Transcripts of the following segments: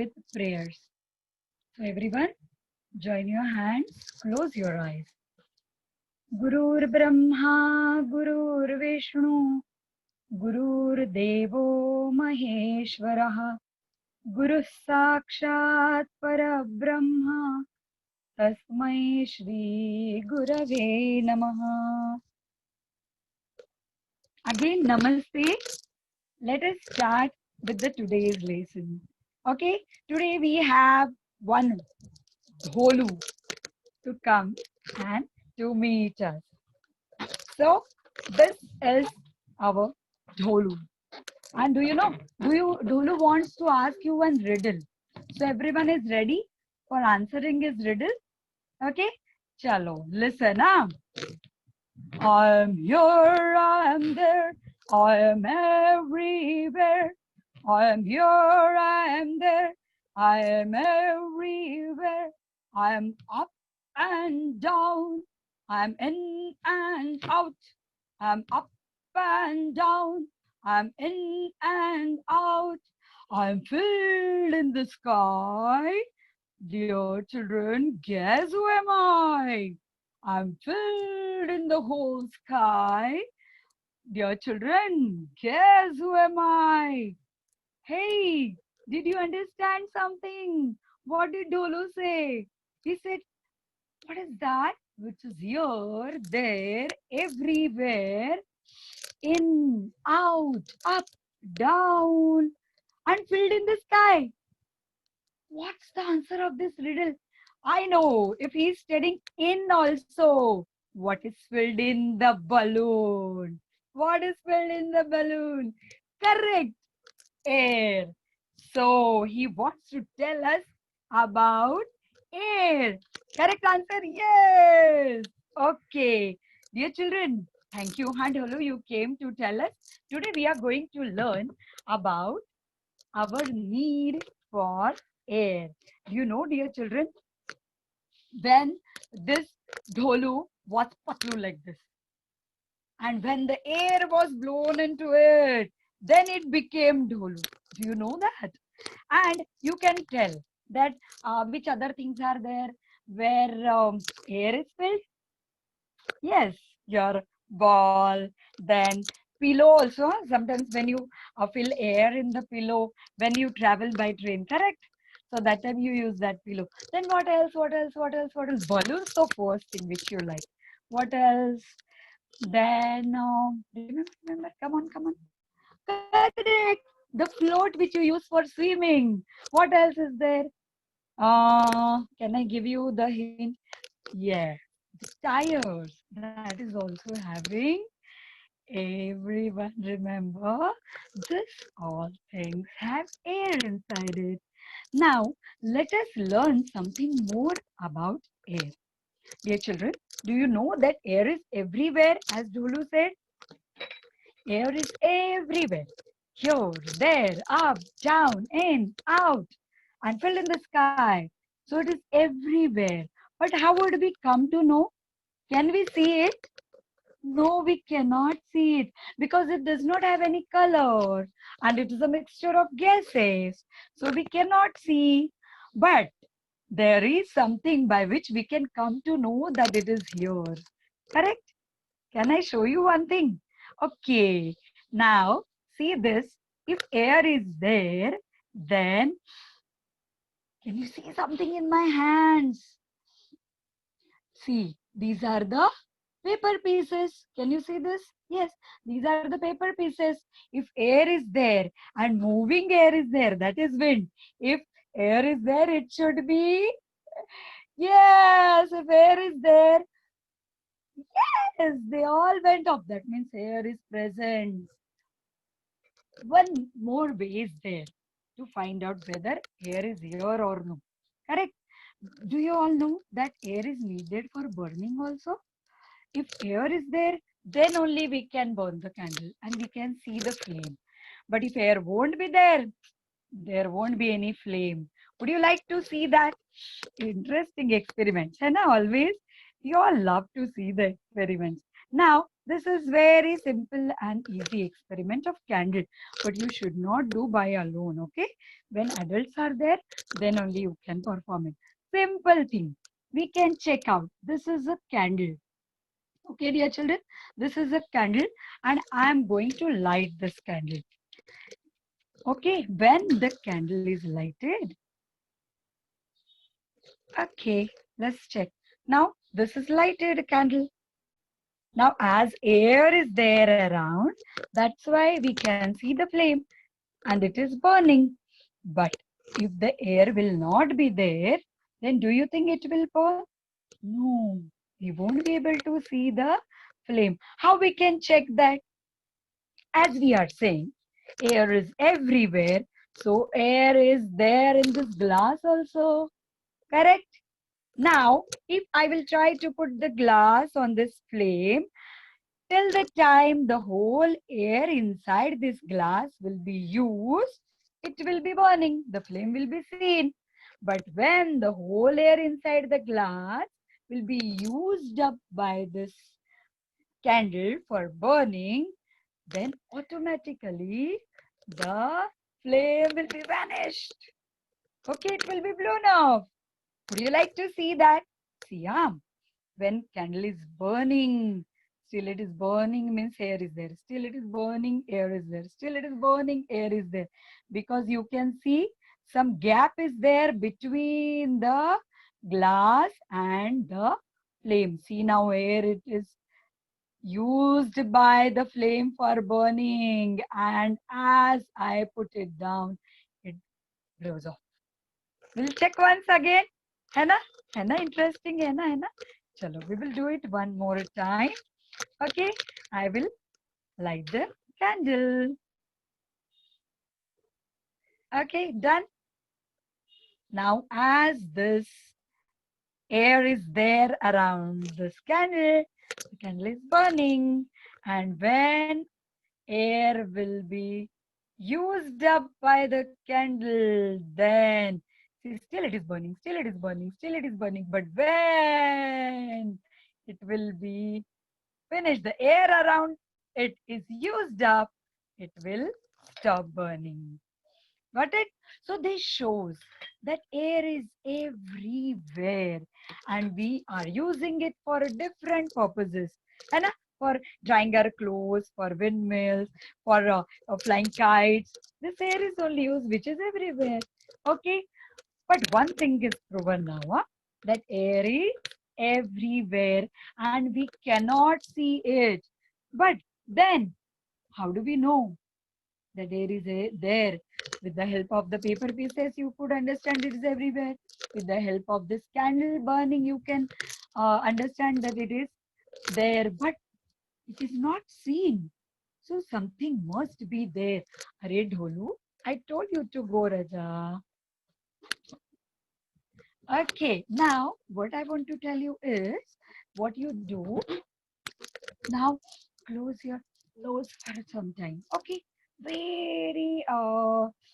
with prayers. So everyone, join your hands, close your eyes. Gurur Brahma, Gurur Vishnu, Gurur Devo Maheshwaraha, Guru Sakshat Parabrahma, Tasmai Shri Gurave Namaha. Again, Namaste. Let us start with the today's lesson. Okay, today we have one dholu to come and to meet us. So this is our dholu. And do you know, dholu wants to ask you one riddle. So everyone is ready for answering his riddle. Okay, chalo, listen. I am here, I am there, I am everywhere. I am here, I am there, I am everywhere. I am up and down, I am in and out. I am up and down, I am in and out. I am filled in the sky. Dear children, guess who am I? I'm filled in the whole sky. Dear children, guess who am I? Hey, did you understand something? What did Dolu say? He said, what is that? Which is here, there, everywhere, in, out, up, down, and filled in the sky. What's the answer of this riddle? I know, if he's studying in also, what is filled in the balloon? What is filled in the balloon? Correct, air. So he wants to tell us about air. Correct answer, yes. Okay, dear children, thank you. And hello, you came to tell us. Today we are going to learn about our need for air. You know, dear children, when this dholu was patlu like this, and when the air was blown into it, then it became dholu. Do you know that? And you can tell that which other things are there where air is filled. Yes, your ball, then pillow also. Sometimes when you fill air in the pillow, when you travel by train, correct? So that time you use that pillow. Then what else? What else? What else? What else? Balloons, the first thing which you like. What else? Then remember? Come on, come on. Correct. The float which you use for swimming. What else is there? Can I give you the hint? Yeah, tires. That is also having. Everyone remember, this all things have air inside it. Now, let us learn something more about air. Dear children, do you know that air is everywhere, as Dulu said? Air is everywhere. Here, there, up, down, in, out, and filled in the sky. So it is everywhere. But how would we come to know? Can we see it? No, we cannot see it because it does not have any color and it is a mixture of gases. So we cannot see. But there is something by which we can come to know that it is here. Correct? Can I show you one thing? Okay. Now, see this. If air is there, then can you see something in my hands? See, these are the paper pieces. Can you see this? Yes, these are the paper pieces. If air is there and moving air is there, that is wind. If air is there, it should be, yes, if air is there, yes, they all went up. That means air is present. One more way is there to find out whether air is here or no. Correct? Do you all know that air is needed for burning also? If air is there, then only we can burn the candle and we can see the flame. But if air won't be there, there won't be any flame. Would you like to see that? Interesting experiments. And always, you all love to see the experiments. Now, This is very simple and easy experiment of candle, but you should not do by alone, okay? When adults are there, then only you can perform it. Simple thing. We can check out. This is a candle. Okay, dear children, this is a candle and I am going to light this candle. Okay, when the candle is lighted, okay, let's check. Now, this is lighted candle. Now, as air is there around, that's why we can see the flame and it is burning. But if the air will not be there, then do you think it will burn? No, we won't be able to see the flame. How we can check that? As we are saying, air is everywhere. So air is there in this glass also. Correct? Now, if I will try to put the glass on this flame, till the time the whole air inside this glass will be used, it will be burning. The flame will be seen. But when the whole air inside the glass will be used up by this candle for burning, then automatically the flame will be vanished. Okay, it will be blown off. Would you like to see that? See, when candle is burning, still it is burning means air is there. Still it is burning, air is there. Still it is burning, air is there. Because you can see some gap is there between the glass and the flame. See now air it is used by the flame for burning, and as I put it down, it blows off. We'll check once again. है ना? है ना? Interesting है ना? है ना? Chalo, we will do it one more time. Okay, I will light the candle. Okay, done. Now, as this air is there around this candle, the candle is burning, and when air will be used up by the candle, then see, still it is burning, still it is burning, still it is burning. But when it will be finished, the air around it is used up, it will stop burning. Got it? So this shows that air is everywhere and we are using it for different purposes. And for drying our clothes, for windmills, for flying kites. This air is only used which is everywhere. Okay. But one thing is proven now, that air is everywhere and we cannot see it. But then, how do we know that air is there? With the help of the paper pieces, you could understand it is everywhere. With the help of this candle burning, you can understand that it is there, but it is not seen. So something must be there. Are Dholu, I told you to go, Raja. Okay, now what I want to tell you is what you do. Now close your nose for some time. Okay, very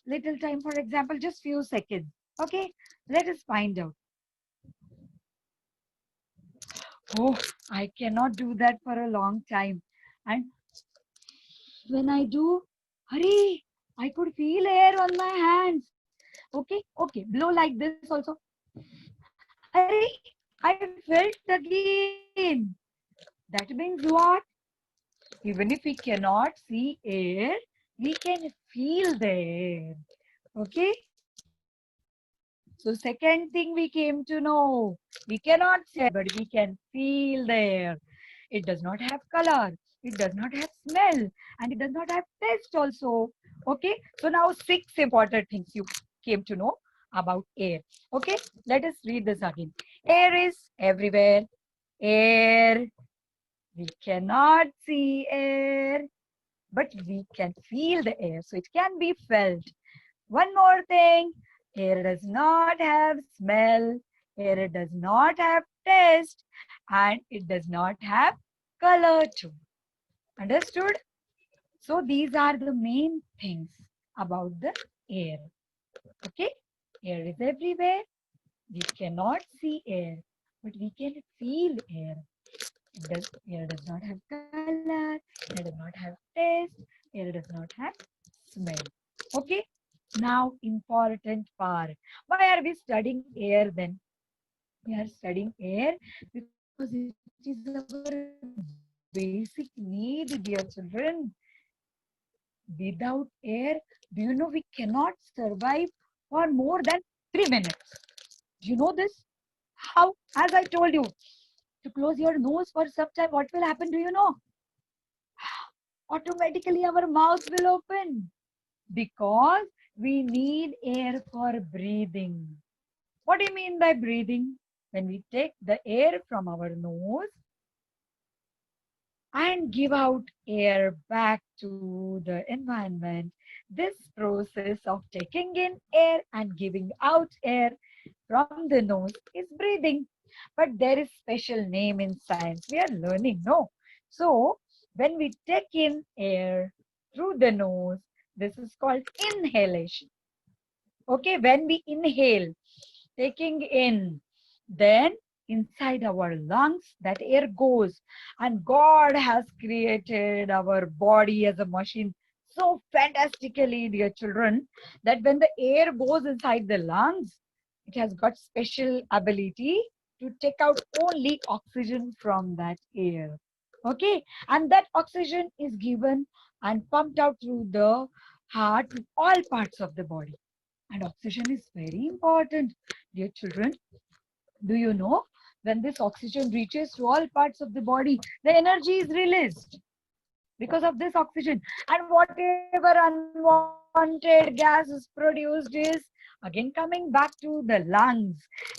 little time. For example, just few seconds. Okay, let us find out. Oh, I cannot do that for a long time. And when I do, hurry, I could feel air on my hands. Okay, okay, blow like this also. Hurry, I felt again. That means what? Even if we cannot see air, we can feel the air. Okay? So second thing we came to know, we cannot see air, but we can feel the air. It does not have color. It does not have smell. And it does not have taste also. Okay? So now 6 important things you came to know about air. Okay? Let us read this again. Air is everywhere. Air. We cannot see air, but we can feel the air. So it can be felt. One more thing, air does not have smell, air does not have taste, and it does not have color too. Understood? So these are the main things about the air. Okay? Air is everywhere. We cannot see air, but we can feel air. Air does not have color, air does not have taste, air does not have smell. Okay. Now, important part. Why are we studying air then? We are studying air because it is our basic need, dear children. Without air, do you know we cannot survive for more than 3 minutes? Do you know this? How? As I told you, to close your nose for some time, what will happen? Do you know? Automatically our mouth will open because we need air for breathing. What do you mean by breathing? When we take the air from our nose and give out air back to the environment, this process of taking in air and giving out air from the nose is breathing. But there is special name in science. We are learning, no? So, when we take in air through the nose, this is called inhalation. Okay, when we inhale, taking in, then inside our lungs, that air goes. And God has created our body as a machine so fantastically, dear children, that when the air goes inside the lungs, it has got special ability to take out only oxygen from that air. Okay, and that oxygen is given and pumped out through the heart to all parts of the body. And oxygen is very important, dear children. Do you know when this oxygen reaches to all parts of the body, the energy is released because of this oxygen. And whatever unwanted gas is produced is again coming back to the lungs.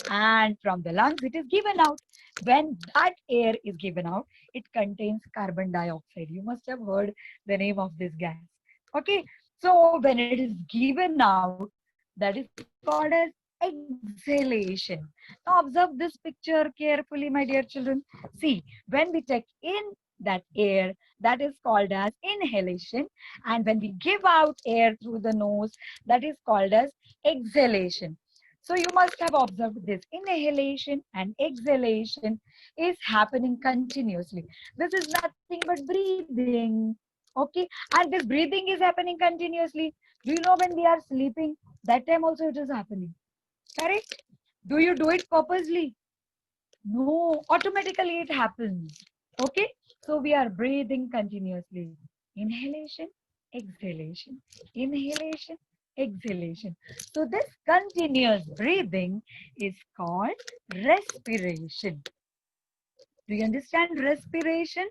And from the lungs, it is given out. When that air is given out, it contains carbon dioxide. You must have heard the name of this gas. Okay. So when it is given out, that is called as exhalation. Now observe this picture carefully, my dear children. See, when we take in that air, that is called as inhalation. And when we give out air through the nose, that is called as exhalation. So you must have observed this. Inhalation and exhalation is happening continuously. This is nothing but breathing. Okay. And this breathing is happening continuously. Do you know when we are sleeping? That time also it is happening. Correct? Do you do it purposely? No, automatically it happens. Okay, so we are breathing continuously. Inhalation, exhalation, inhalation, exhalation. So this continuous breathing is called respiration. Do you understand respiration?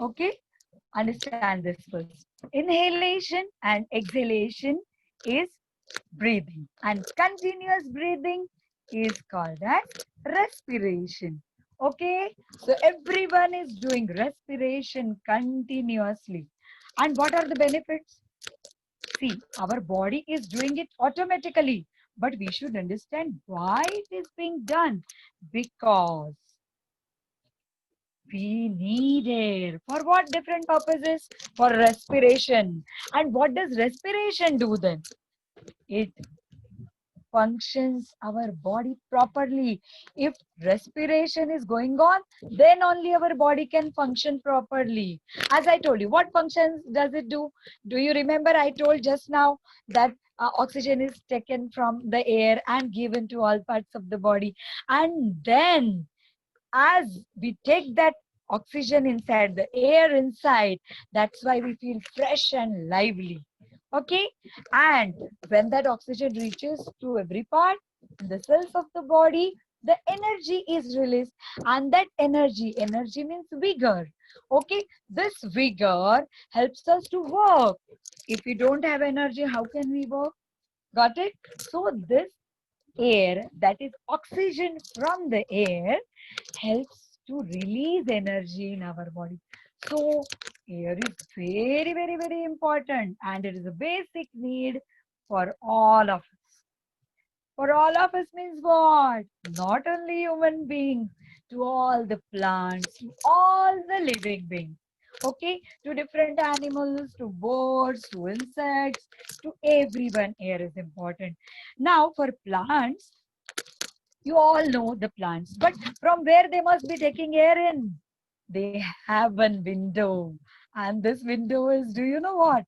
Okay, understand this first. Inhalation and exhalation is breathing, and continuous breathing is called as respiration. Okay, so everyone is doing respiration continuously. And what are the benefits? See, our body is doing it automatically, but we should understand why it is being done. Because we need air. For what different purposes? For respiration. And what does respiration do then? It functions our body properly. If respiration is going on, then only our body can function properly. As I told you, what functions does it do? Do you remember I told just now that oxygen is taken from the air and given to all parts of the body. And then as we take that oxygen inside, the air inside, that's why we feel fresh and lively. Okay, and when that oxygen reaches to every part, the cells of the body, the energy is released, and that energy means vigor. Okay, this vigor helps us to work. If we don't have energy, how can we work? Got it? So this air, that is oxygen from the air, helps to release energy in our body. So air is very, very, very important, and it is a basic need for all of us. For all of us means what? Not only human beings, to all the plants, to all the living beings. Okay, to different animals, to birds, to insects, to everyone, air is important. Now for plants, you all know the plants, but from where they must be taking air in? they have one window. And this window is, do you know what?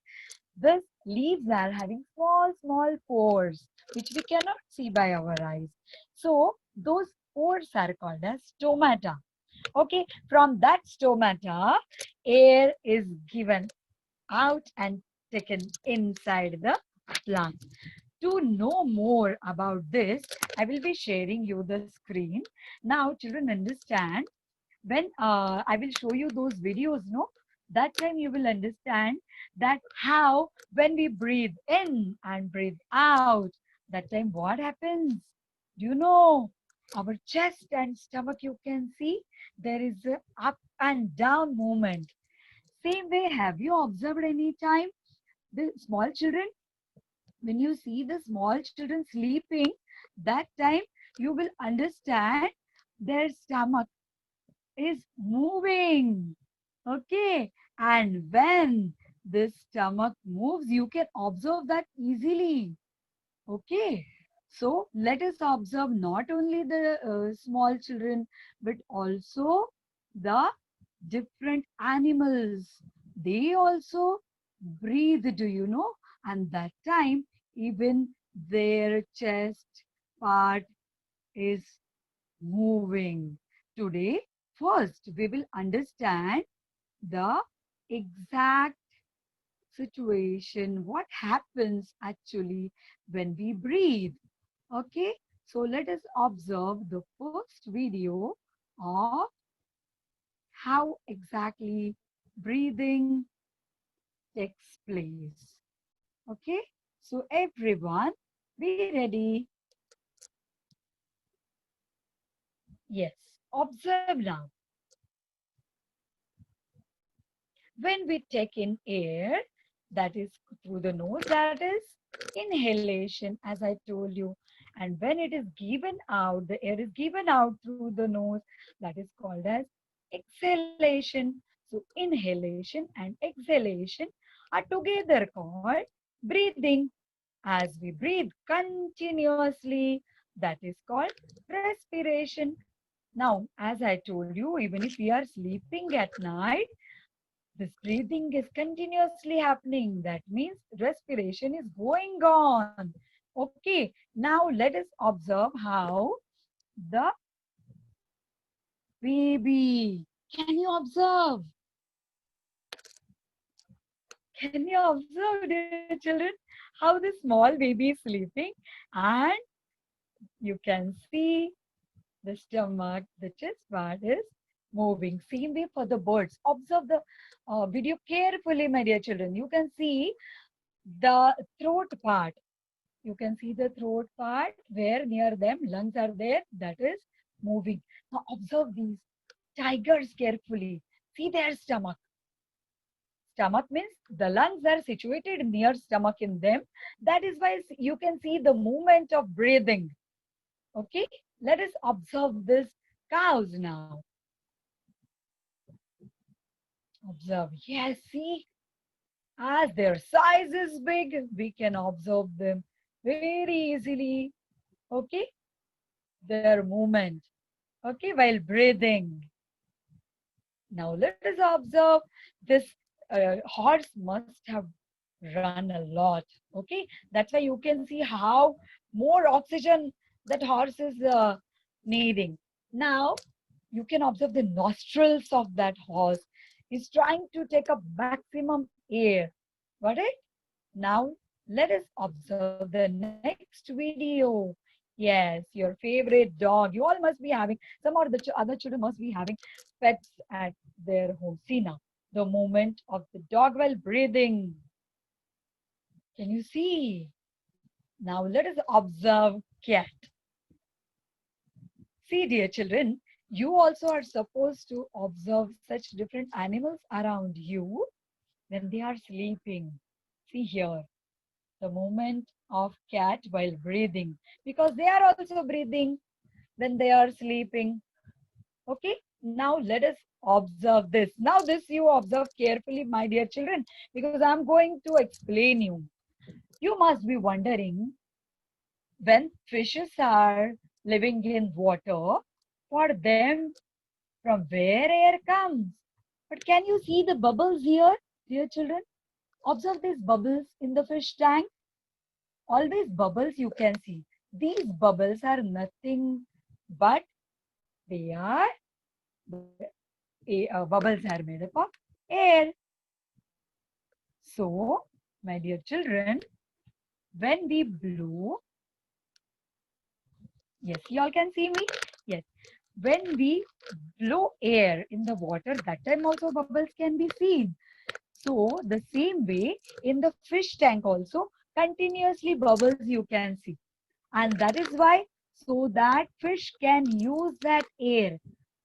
These leaves are having small, small pores, which we cannot see by our eyes. So those pores are called as stomata. Okay, from that stomata, air is given out and taken inside the plant. To know more about this, I will be sharing you the screen. Now, children, understand when I will show you those videos, no? That time you will understand that how when we breathe in and breathe out, that time what happens? Do you know? Our chest and stomach, you can see there is a up and down movement. Same way, have you observed any time the small children? When you see the small children sleeping, that time you will understand their stomach is moving. Okay. And when this stomach moves, you can observe that easily. Okay. So let us observe not only the small children, but also the different animals. They also breathe, do you know? And that time, even their chest part is moving. Today, first, we will understand the exact situation, what happens actually when we breathe. Okay, so let us observe the first video of how exactly breathing takes place. Okay, so everyone, be ready. Yes, observe now. When we take in air, that is through the nose, that is inhalation, as I told you. And when it is given out, the air is given out through the nose, that is called as exhalation. So inhalation and exhalation are together called breathing. As we breathe continuously, that is called respiration. Now, as I told you, even if we are sleeping at night, this breathing is continuously happening. That means respiration is going on. Okay, now let us observe how the baby. Can you observe? Can you observe, dear children, how the small baby is sleeping and you can see the stomach, the chest part is moving. Same way for the birds. Observe the video carefully, my dear children. You can see the throat part. You can see the throat part where near them lungs are there. That is moving. Now observe these tigers carefully. See their stomach. Stomach means the lungs are situated near stomach in them. That is why you can see the movement of breathing. Okay, let us observe this cows now. Observe. Yes, see, as their size is big, we can observe them very easily. Okay, their movement. Okay, while breathing. Now let us observe this horse must have run a lot. Okay, that's why you can see how more oxygen that horse is needing. Now you can observe the nostrils of that horse. He's trying to take up maximum air. Got it? Now let us observe the next video. Yes, your favorite dog. You all must be having, some or the other children must be having pets at their home. See now, the movement of the dog while breathing. Can you see? Now let us observe cat. See, dear children, you also are supposed to observe such different animals around you when they are sleeping. See here, the movement of cat while breathing, because they are also breathing when they are sleeping. Okay, now let us observe this. Now this you observe carefully, my dear children, because I'm going to explain you. You must be wondering, when fishes are living in water, for them from where air comes. But can you see the bubbles here, dear children? Observe these bubbles in the fish tank. Always bubbles you can see. These bubbles are nothing but they are bubbles are made up of air. So, my dear children, when we blow, yes, you all can see me? Yes. When we blow air in the water, that time also bubbles can be seen. So, the same way in the fish tank also, continuously bubbles you can see. And that is why, so that fish can use that air.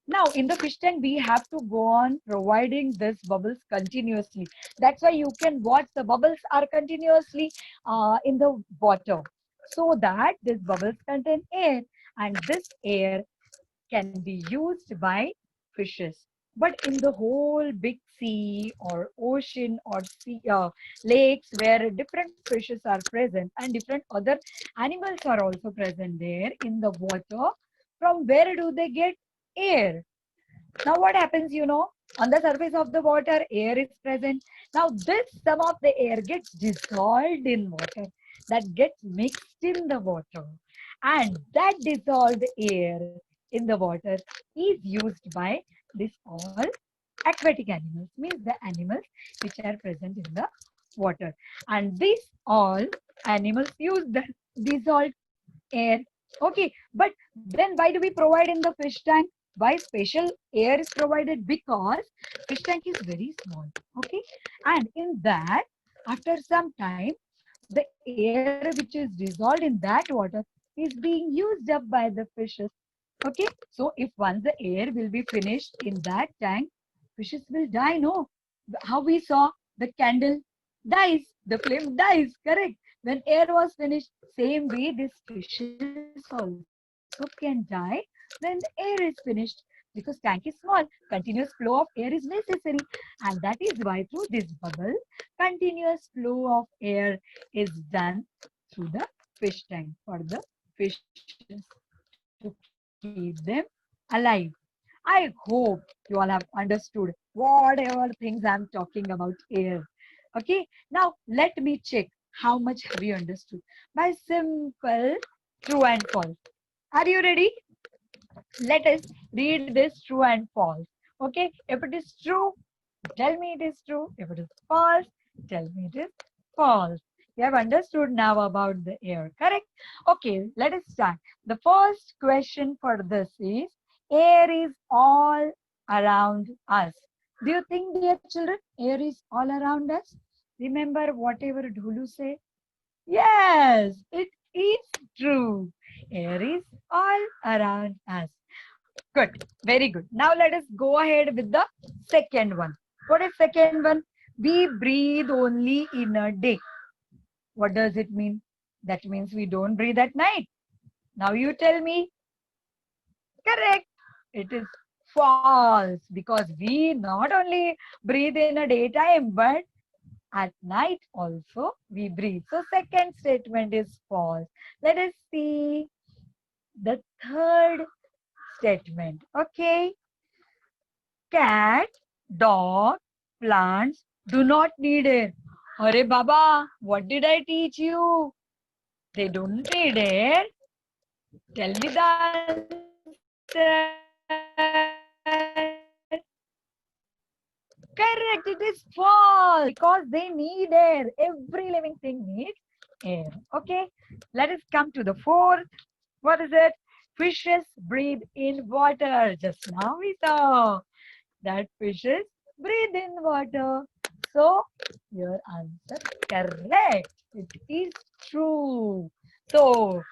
Now, in the fish tank, we have to go on providing this bubbles continuously. That's why you can watch the bubbles are continuously in the water. So that this bubbles contain air, and this air can be used by fishes. But in the whole big sea or ocean or sea, lakes where different fishes are present and different other animals are also present there in the water, from where do they get air? Now what happens, on the surface of the water, air is present. Now this, some of the air gets dissolved in water, that gets mixed in the water. And that dissolved air in the water is used by this all aquatic animals, means the animals which are present in the water. And these all animals use the dissolved air. Okay, but then why do we provide in the fish tank? Why special air is provided? Because fish tank is very small. Okay, and in that, after some time, the air which is dissolved in that water is being used up by the fishes. Okay, so if once the air will be finished in that tank, fishes will die. No, how we saw the candle dies, the flame dies, correct? When air was finished, same way these fishes also can die when the air is finished, because tank is small, continuous flow of air is necessary, and that is why through this bubble, continuous flow of air is done through the fish tank for the fishes to keep them alive. I hope you all have understood whatever things I'm talking about air. Okay, now let me check how much have you understood by simple true and false. Are you ready? Let us read this true and false. Okay, if it is true, tell me it is true. If it is false, tell me it is false. You have understood now about the air, correct? Okay, let us start. The first question for this is, air is all around us. Do you think, dear children, air is all around us? Remember whatever Ghule said? Yes, it is true. Air is all around us. Good, very good. Now let us go ahead with the second one. What is second one? We breathe only in a day. What does it mean? That means we don't breathe at night. Now you tell me. Correct. It is false, because we not only breathe in a daytime, but at night also we breathe. So second statement is false. Let us see the third statement. Okay. Cat, dog, plants do not need air. Hare Baba, what did I teach you? They don't need air. Tell me the answer. Correct, it is false, because they need air. Every living thing needs air. Okay, let us come to the fourth. What is it? Fishes breathe in water. Just now we saw that fishes breathe in water. So, your answer correct. It is true. So,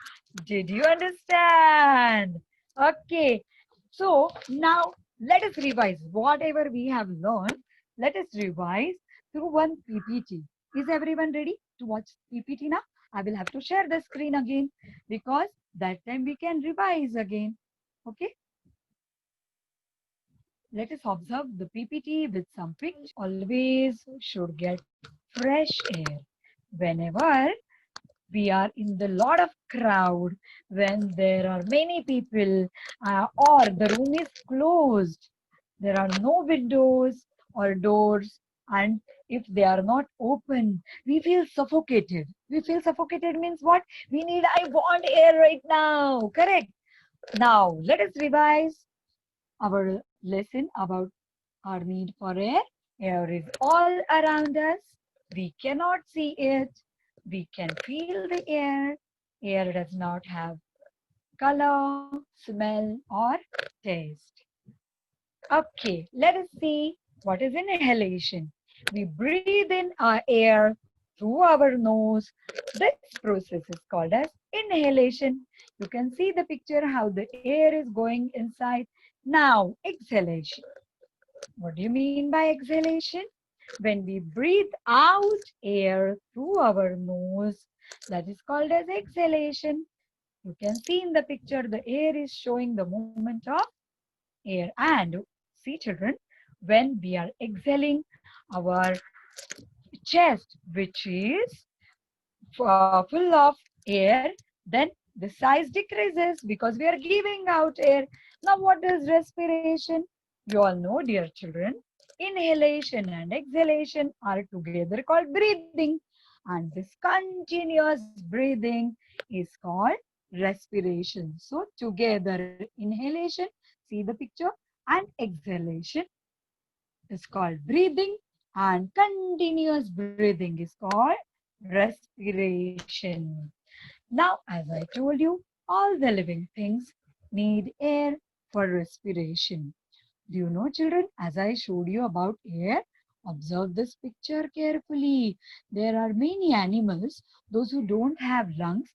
did you understand? Okay. So, now let us revise whatever we have learned. Let us revise through one PPT. Is everyone ready to watch PPT now? I will have to share the screen again, because that time we can revise again. Okay. Let us observe the PPT with some pictures. Always should get fresh air. Whenever we are in the lot of crowd, when there are many people, or the room is closed, there are no windows or doors, and if they are not open, we feel suffocated. We feel suffocated means what? I want air right now. Correct. Now, let us revise our lesson about our need for air. Air is all around us. We cannot see it. We can feel the air. Air does not have color, smell, or taste. Okay, let us see what is inhalation. We breathe in our air through our nose. This process is called as inhalation. You can see the picture how the air is going inside. Now, exhalation. What do you mean by exhalation? When we breathe out air through our nose, that is called as exhalation. You can see in the picture the air is showing the movement of air. And see children, when we are exhaling, our chest, which is full of air, then the size decreases because we are giving out air. Now, what is respiration? You all know, dear children, inhalation and exhalation are together called breathing. And this continuous breathing is called respiration. So, together, inhalation, see the picture, and exhalation is called breathing, and continuous breathing is called respiration. Now, as I told you, all the living things need air for respiration. Do you know, children, as I showed you about air, observe this picture carefully. There are many animals, those who don't have lungs,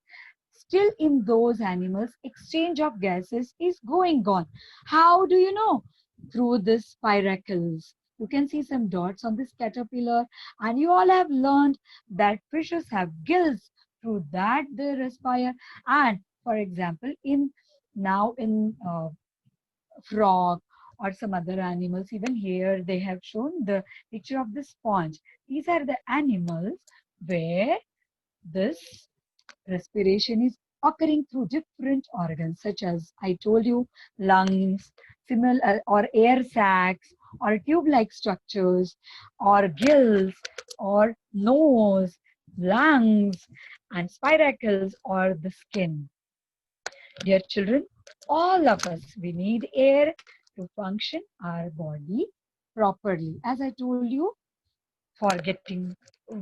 still in those animals, exchange of gases is going on. How do you know? Through this spiracles. You can see some dots on this caterpillar, and you all have learned that fishes have gills. Through that they respire. And for example, in frog or some other animals, even here they have shown the picture of the sponge. These are the animals where this respiration is occurring through different organs, such as I told you, lungs, similar or air sacs, or tube-like structures, or gills, or nose, lungs, and spiracles, or the skin. Dear children, all of us, we need air to function our body properly. As I told you, for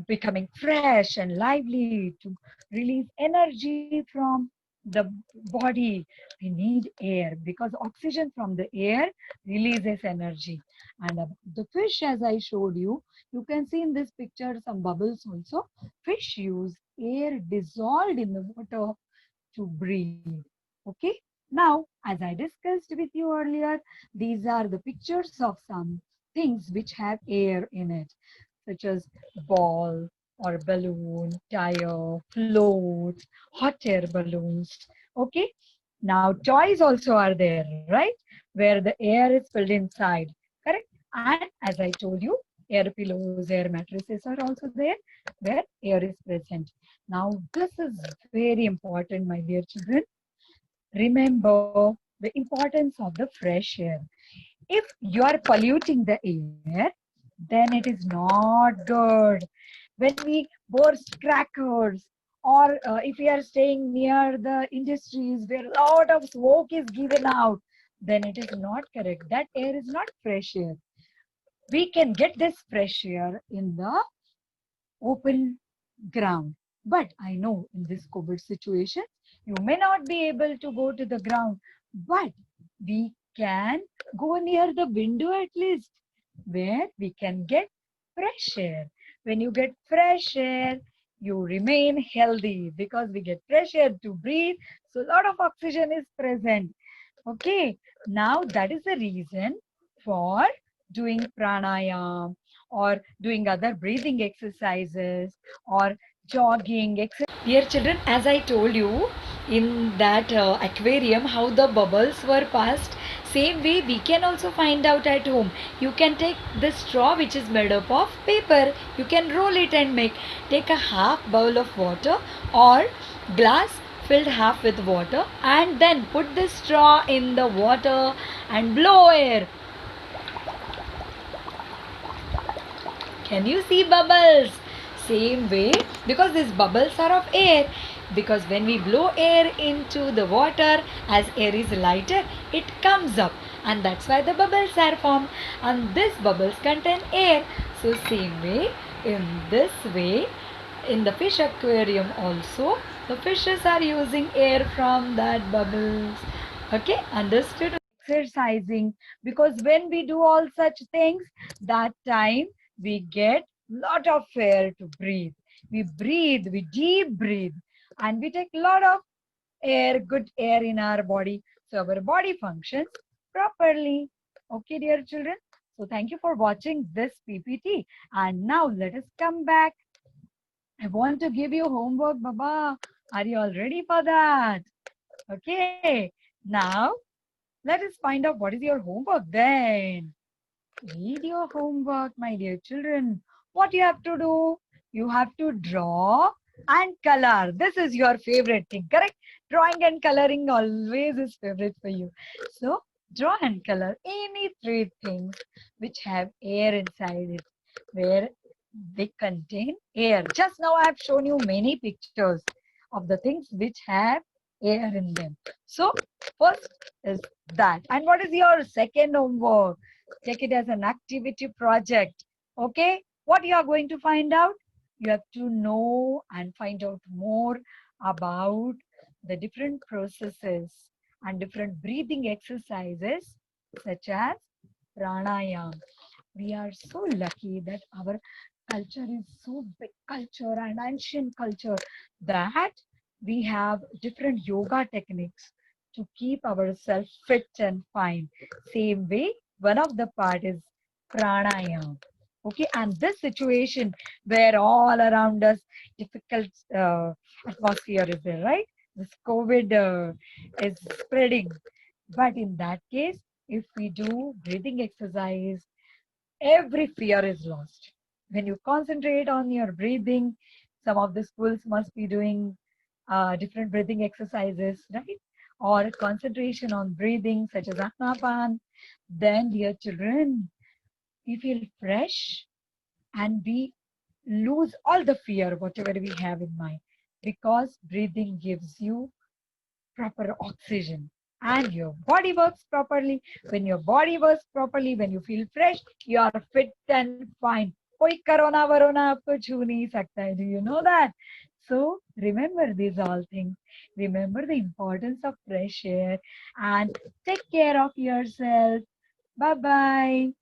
becoming fresh and lively, to release energy from the body, we need air, because oxygen from the air releases energy. And the fish, as I showed you, you can see in this picture some bubbles also. Fish use air dissolved in the water to breathe. Okay. Now, as I discussed with you earlier, these are the pictures of some things which have air in it, such as ball or balloon, tire, floats, hot air balloons. Okay. Now, toys also are there, right? Where the air is filled inside. Correct. And as I told you, air pillows, air mattresses are also there where air is present. Now, this is very important, my dear children. Remember the importance of the fresh air. If you are polluting the air, then it is not good. When we burst crackers, or if we are staying near the industries where a lot of smoke is given out, then it is not correct. That air is not fresh air. We can get this fresh air in the open ground. But I know in this COVID situation, you may not be able to go to the ground, but we can go near the window at least, where we can get fresh air. When you get fresh air, you remain healthy because we get fresh air to breathe. So a lot of oxygen is present. Okay, now that is the reason for doing pranayam or doing other breathing exercises or jogging. Dear children, as I told you in that aquarium how the bubbles were passed, same way we can also find out at home. You can take the straw which is made up of paper. You can roll it and take a half bowl of water or glass filled half with water, and then put the straw in the water and blow air. Can you see bubbles? Same way, because these bubbles are of air. Because when we blow air into the water, as air is lighter, it comes up, and that's why the bubbles are formed. And these bubbles contain air. So same way, in this way, in the fish aquarium also, the fishes are using air from that bubbles. Okay, understood? Exercising, because when we do all such things, that time we get lot of air to breathe. We breathe, we deep breathe, and we take lot of air, good air in our body, so our body functions properly. Okay, dear children, so thank you for watching this PPT, and now let us come back. I want to give you homework, Baba. Are you all ready for that? Okay, now let us find out what is your homework then. Read your homework, my dear children. What you have to do? You have to draw and color. This is your favorite thing, correct? Drawing and coloring always is favorite for you. So, draw and color any three things which have air inside it, where they contain air. Just now I have shown you many pictures of the things which have air in them. So, first is that. And what is your second homework? Take it as an activity project. Okay, what you are going to find out? You have to know and find out more about the different processes and different breathing exercises such as pranayam. We are so lucky that our culture is so big culture and ancient culture that we have different yoga techniques to keep ourselves fit and fine. Same way, one of the part is pranayam. Okay, and this situation where all around us difficult atmosphere is there, right? This COVID is spreading. But in that case, if we do breathing exercise, every fear is lost. When you concentrate on your breathing, some of the schools must be doing different breathing exercises, right? Or concentration on breathing, such as anapan. Then, dear children, we feel fresh and we lose all the fear, whatever we have in mind, because breathing gives you proper oxygen and your body works properly. When your body works properly, when you feel fresh, you are fit and fine. कोई corona varona आपको छू नहीं सकता है. Do you know that? So remember these all things. Remember the importance of fresh air and take care of yourself. Bye bye.